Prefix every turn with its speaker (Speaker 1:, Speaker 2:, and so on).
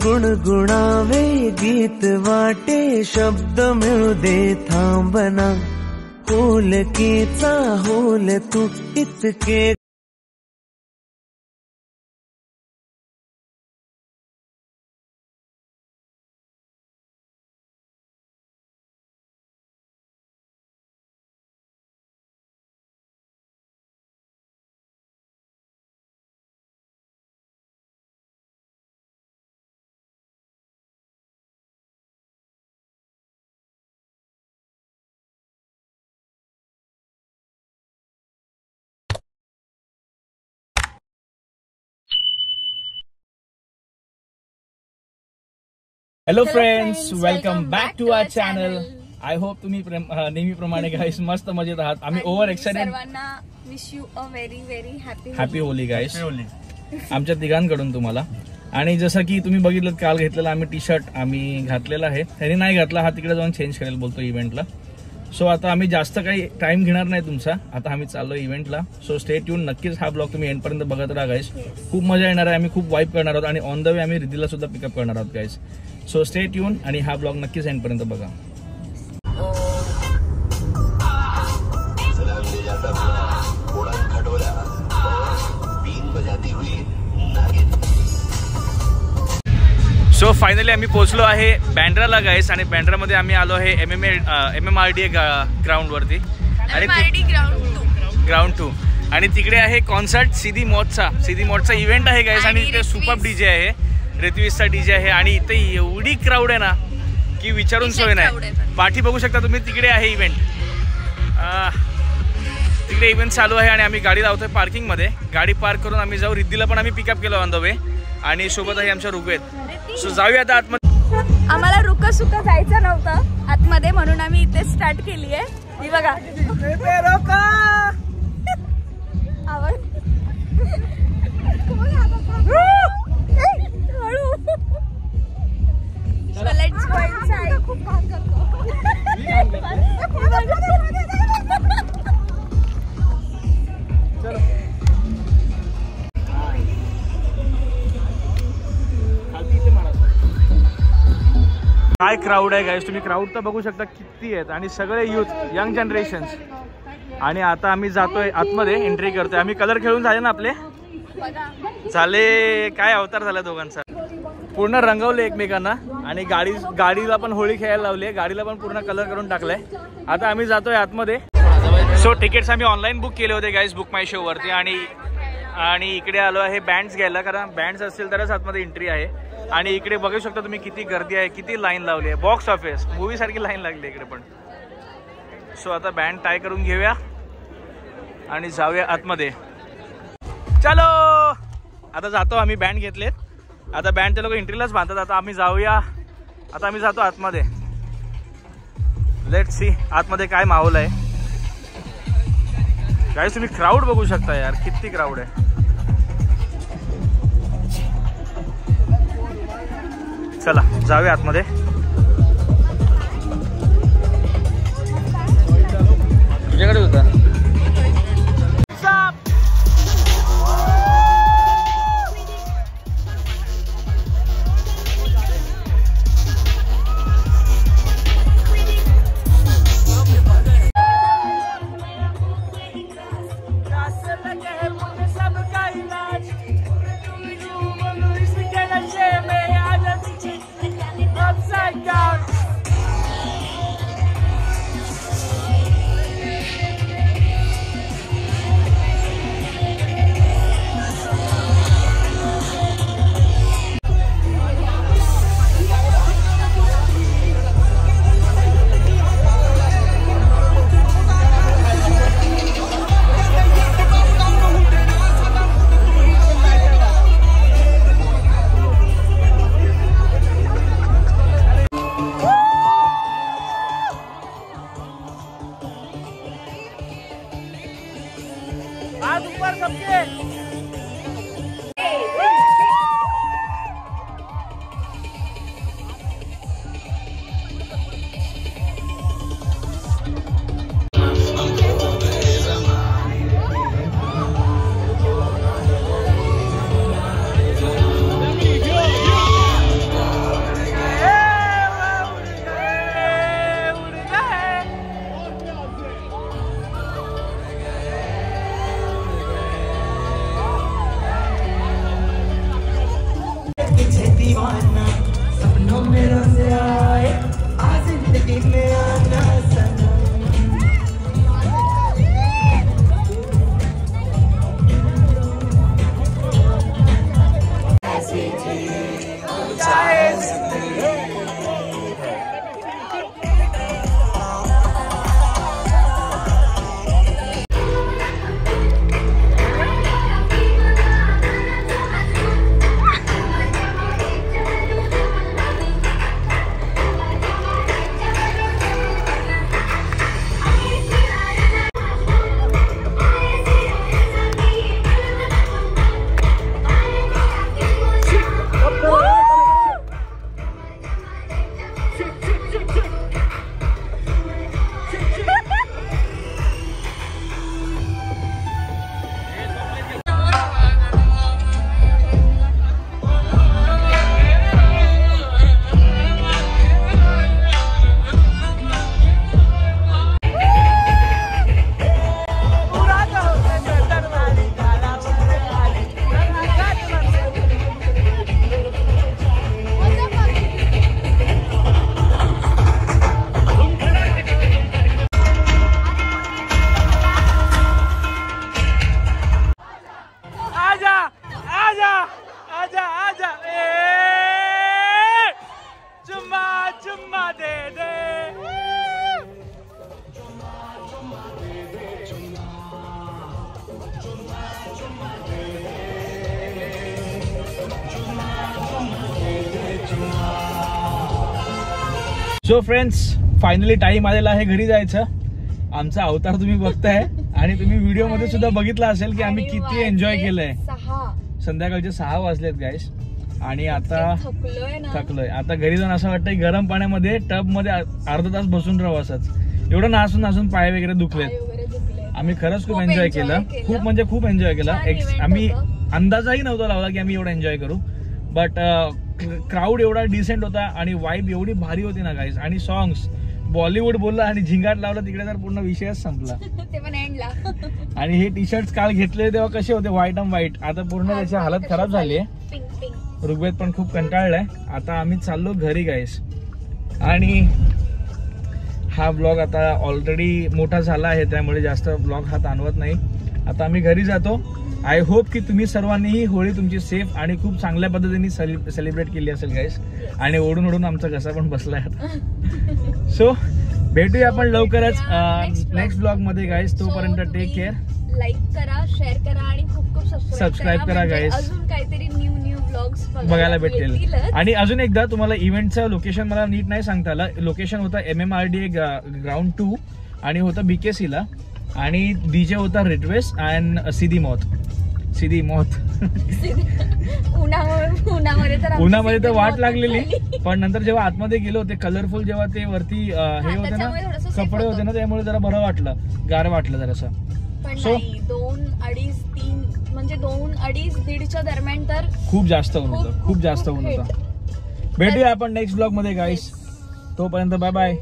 Speaker 1: गुणगुणावे गीत वाटे शब्द मिळू दे थांबना होलकीचा होल तू इतके
Speaker 2: Hello friends, welcome back to our channel. I hope तुम्ही नेहमीप्रमाणे गाईस मस्त मजेत आहात. आम्ही ओव्हर एक्साइटेड.
Speaker 3: सर्वांना wish you a very very
Speaker 2: happy Holi guys आमच्या तिघांकडून तुम्हाला. आणि जसं की तुम्ही बघितलं काल घेतलेला आम्ही टी शर्ट आम्ही घातलेला आहे. त्यांनी नाही घातला, हा तिकडे जाऊन चेंज करेल बोलतो इव्हेंटला. सो आता आम्ही जास्त काही टाइम घेणार नाही तुमचा. आता आम्ही चाललो इव्हेंटला. So stay tune. नक्कीच हा ब्लॉग तुम्ही एंडपर्यंत बघत राहा गाईस. खूप मजा येणार आहे. आम्ही खूप वाईप करणार आहोत आणि ऑन द वे आम्ही रिद्धीला सुद्धा पिकअप करणार आहोत गाईस. सो स्टे ट्यून आणि हा ब्लॉग नक्कीच एंडपर्यंत बघा. सो फायनली आम्ही पोहोचलो आहे बँड्राला गाईस. आणि बँड्रामध्ये आम्ही आलो आहे MMRDA ग्राउंडवरती आणि ग्राउंड 2 आणि तिकडे आहे कॉन्सर्ट सिदी मॉडचा इव्हेंट आहे गाईस. आणि इथे सुपर डीजे आहे, ऋत्विजचा डीजे आहे. आणि इथे एवढी क्राऊड आहे ना की विचारून सोय नाही. पाठी बघू शकता तुम्ही, तिकडे आहे इव्हेंट. तिकडे इव्हेंट चालू आहे आणि आम्ही गाडी लावतोय पार्किंगमध्ये. गाडी पार्क करून आम्ही जाऊ. रिद्धीला पण आम्ही पिकअप केलं ऑन द वे आणि सोबत आहे आमच्या ऋग्वेद. सो जाऊया आता आतमध्ये.
Speaker 3: आम्हाला रुका सुका जायचं नव्हतं आतमध्ये म्हणून आम्ही इथे स्टार्ट केली आहे. ही बघा लेट्स गो इनसाइड. खूप काम करतो.
Speaker 2: काय क्राऊड आहे गाईस. तुम्ही क्राऊड तर बघू शकता किती आहेत आणि सगळे यूथ यंग जनरेशन्स. आणि आता आम्ही जातोय आतमध्ये, एंट्री करतोय. आम्ही कलर खेळून झाले ना आपले, झाले काय अवतार झाला दोघांचा. पूर्ण रंगवले एकमेकांना आणि गाडीला पण होळी खेळायला लावली. गाडीला पण पूर्ण कलर करून टाकलाय. आता आम्ही जातोय आतमध्ये. सो तिकीट्स आम्ही ऑनलाईन बुक केले होते गाईस बुक माय शो वरती. आणि इकडे आलो आहे बँड्स घ्यायला, कारण बँड्स असतील तरच आतमध्ये एंट्री आहे. आणि इकडे बघू शकता तुम्ही किती गर्दी आहे, किती लाईन लावली आहे. बॉक्स ऑफिस मूवी सारखी लाईन लागली इकडे पण. सो आता बँड टाय करून घेऊया आणि जाऊया आतमध्ये. चलो आता जातो आम्ही. बँड घेतलेत. आता बँड ते लोक एंट्रीलाच बांधतात. आता आम्ही जाऊया. आता आम्ही जातो आतमध्ये. लेट्स सी आतमध्ये काय माहोल आहे. गाईस तुम्ही क्राऊड बघू शकता यार, किती क्राऊड आहे. चला जाऊया आतमध्ये. तुझ्याकडे होता आज ऊपर सबके सो फ्रेंड्स, फायनली टाइम आलेला आहे घरी जायचं. आमचा अवतार तुम्ही बघताय आणि तुम्ही व्हिडिओ मध्ये सुद्धा बघितला असेल की आम्ही किती एन्जॉय केलंय. संध्याकाळचे 6 वाजलेत गाईस आणि आता थकलोय. आता घरी जाऊन असं वाटतंय गरम पाण्यामध्ये टब मध्ये अर्धा तास बसून राहू असंच. एवढं नासून नासून पाय वगैरे दुखलेत. आम्ही खरंच खूप एन्जॉय केलं. खूप म्हणजे खूप एन्जॉय केला. आम्ही अंदाजही नव्हता लावला की आम्ही एवढं एन्जॉय करू. बट क्राऊड एवढा डिसेंट होता आणि वाईब एवढी भारी होती ना गाईज. आणि सॉंग्स बॉलिवूड बोलला आणि झिंगाट लावला तिकडे तर पूर्ण विषयच संपला. आणि हे टी शर्ट काल घेतले तेव्हा कसे होते, व्हाईट अँड व्हाईट. आता पूर्ण त्याची हालत खराब झाली आहे. ऋग्वेद पण खूप कंटाळलाय. आता आम्ही चाललो घरी गाईस. आणि हा ब्लॉग आता ऑलरेडी मोठा झाला आहे त्यामुळे जास्त ब्लॉग हा ताणवत नाही. आता आम्ही घरी जातो. आय होप की तुम्ही सर्वांनीही होळी तुमची सेफ आणि खूप चांगल्या पद्धतीने सेलिब्रेट केली असेल गाईस. आणि ओढून ओढून आमचा घसा पण बसलाय आता. सो भेटूया आपण लवकरच नेक्स्ट ब्लॉग मध्ये गाईस. तोपर्यंत टेक केअर.
Speaker 3: लाईक करा, शेअर करा आणि खूप खूप
Speaker 2: सबस्क्राईब करा गाईस.
Speaker 3: अजून काहीतरी न्यू ब्लॉग्स
Speaker 2: बघायला भेटेल. आणि अजून एकदा तुम्हाला इव्हेंटचं लोकेशन मला नीट नाही सांगता आलं. लोकेशन होता MMRDA ग्राउंड 2 आणि होता BKC ला. आणि DJ होता रिट्वेस अँड सिदी मौत. उन्हामध्ये तर वाट लागलेली. पण नंतर जेव्हा आतमध्ये गेलो ते कलरफुल जेव्हा ते वरती हे होते ना कपडे होते ना त्यामुळे जरा बरं वाटलं, गार वाटलं जरासं. सो
Speaker 3: 2-2.5-3 म्हणजे 2-2.5-1.5च्या दरम्यान तर
Speaker 2: खूप जास्त ऊन होतं. भेटूया आपण नेक्स्ट ब्लॉग मध्ये गाईस. तोपर्यंत बाय बाय.